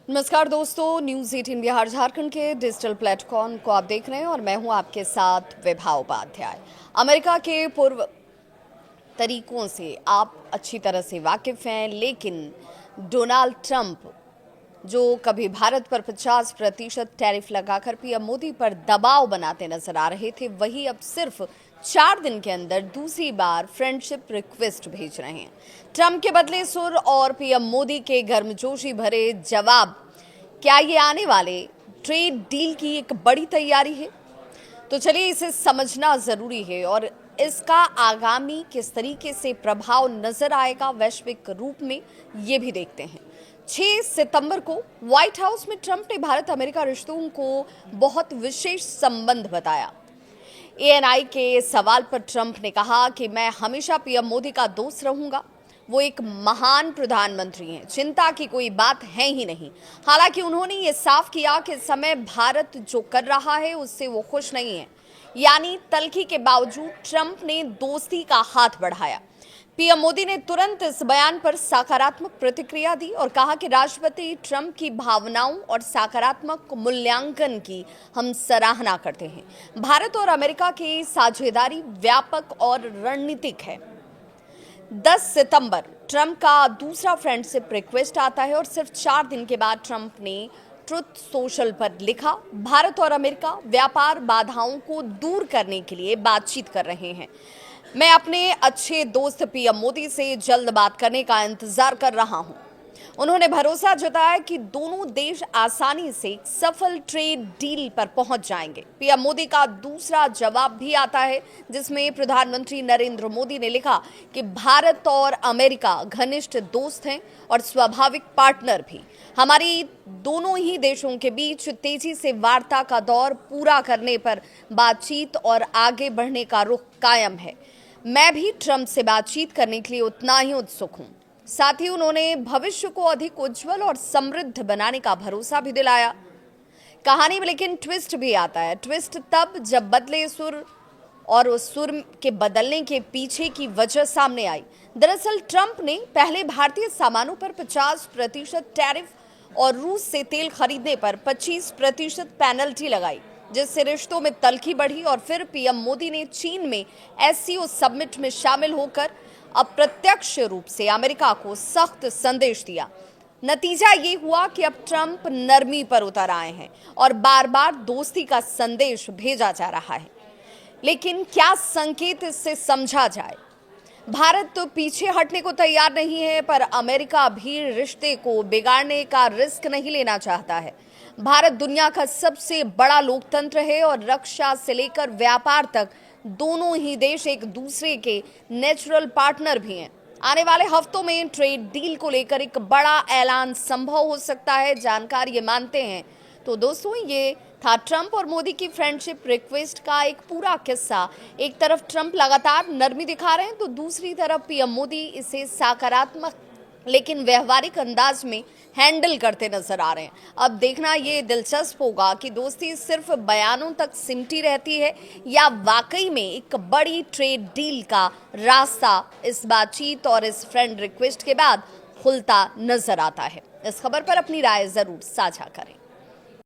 नमस्कार दोस्तों, न्यूज़ 18 बिहार झारखंड के डिजिटल प्लेटफॉर्म को आप देख रहे हैं और मैं हूं आपके साथ विभा उपाध्याय। अमेरिका के पूर्व तरीकों से आप अच्छी तरह से वाकिफ हैं, लेकिन डोनाल्ड ट्रंप जो कभी भारत पर 50% टैरिफ लगाकर पीएम मोदी पर दबाव बनाते नजर आ रहे थे, वही अब सिर्फ 4 दिन के अंदर दूसरी बार फ्रेंडशिप रिक्वेस्ट भेज रहे हैं। ट्रंप के बदले सुर और पीएम मोदी के गर्मजोशी भरे जवाब, क्या ये आने वाले ट्रेड डील की एक बड़ी तैयारी है? तो चलिए इसे समझना जरूरी है और इसका आगामी किस तरीके से प्रभाव नजर आएगा वैश्विक रूप में, ये भी देखते हैं। 6 सितंबर को व्हाइट हाउस में ट्रंप ने भारत अमेरिका रिश्तों को बहुत विशेष संबंध बताया। एएनआई के सवाल पर ट्रंप ने कहा कि मैं हमेशा पीएम मोदी का दोस्त रहूंगा। वो एक महान प्रधानमंत्री हैं, चिंता की कोई बात है ही नहीं। हालांकि उन्होंने ये साफ किया कि इस समय भारत जो कर रहा है उससे वो खुश नहीं है। यानी तल्खी के बावजूद ट्रंप ने दोस्ती का हाथ बढ़ाया। पीएम मोदी ने तुरंत इस बयान पर सकारात्मक प्रतिक्रिया दी और कहा कि राष्ट्रपति ट्रंप की भावनाओं और सकारात्मक मूल्यांकन की हम सराहना करते हैं। भारत और अमेरिका की साझेदारी व्यापक और रणनीतिक है। 10 सितंबर ट्रंप का दूसरा फ्रेंडशिप रिक्वेस्ट आता है और सिर्फ 4 दिन के बाद ट्रंप ने ट्रुथ सोशल पर लिखा, भारत और अमेरिका व्यापार बाधाओं को दूर करने के लिए बातचीत कर रहे हैं। मैं अपने अच्छे दोस्त पीएम मोदी से जल्द बात करने का इंतजार कर रहा हूं। उन्होंने भरोसा जताया कि दोनों देश आसानी से सफल ट्रेड डील पर पहुंच जाएंगे। पीएम मोदी का दूसरा जवाब भी आता है, जिसमें प्रधानमंत्री नरेंद्र मोदी ने लिखा कि भारत और अमेरिका घनिष्ठ दोस्त हैं और स्वाभाविक पार्टनर भी। हमारी दोनों ही देशों के बीच तेजी से वार्ता का दौर पूरा करने पर बातचीत और आगे बढ़ने का रुख कायम है। मैं भी ट्रंप से बातचीत करने के लिए उतना ही उत्सुक हूं। साथ ही उन्होंने भविष्य को अधिक उज्जवल और समृद्ध बनाने का भरोसा भी दिलाया। कहानी में लेकिन ट्विस्ट भी आता है। ट्विस्ट तब जब बदले सुर और उस सुर के बदलने के पीछे की वजह सामने आई। दरअसल ट्रंप ने पहले भारतीय सामानों पर 50% टैरिफ और रूस से तेल खरीदने पर 25% पेनल्टी लगाई, जिससे रिश्तों में तल्खी बढ़ी। और फिर पीएम मोदी ने चीन में एससीओ समिट में शामिल होकर अप्रत्यक्ष रूप से अमेरिका को सख्त संदेश दिया। नतीजा ये हुआ कि अब ट्रंप नरमी पर उतर आए हैं और बार बार दोस्ती का संदेश भेजा जा रहा है। लेकिन क्या संकेत इससे समझा जाए? भारत तो पीछे हटने को तैयार नहीं है, पर अमेरिका भी रिश्ते को बिगाड़ने का रिस्क नहीं लेना चाहता है। भारत दुनिया का सबसे बड़ा लोकतंत्र है और रक्षा से लेकर व्यापार तक दोनों ही देश एक दूसरे के नेचुरल पार्टनर भी हैं। आने वाले हफ्तों में ट्रेड डील को लेकर एक बड़ा ऐलान संभव हो सकता है, जानकार ये मानते हैं। तो दोस्तों, ये था ट्रंप और मोदी की फ्रेंडशिप रिक्वेस्ट का एक पूरा किस्सा। एक तरफ ट्रंप लगातार नरमी दिखा रहे हैं, तो दूसरी तरफ पीएम मोदी इसे सकारात्मक लेकिन व्यवहारिक अंदाज में हैंडल करते नजर आ रहे हैं। अब देखना ये दिलचस्प होगा कि दोस्ती सिर्फ बयानों तक सिमटी रहती है या वाकई में एक बड़ी ट्रेड डील का रास्ता इस बातचीत और इस फ्रेंड रिक्वेस्ट के बाद खुलता नजर आता है। इस खबर पर अपनी राय जरूर साझा करें।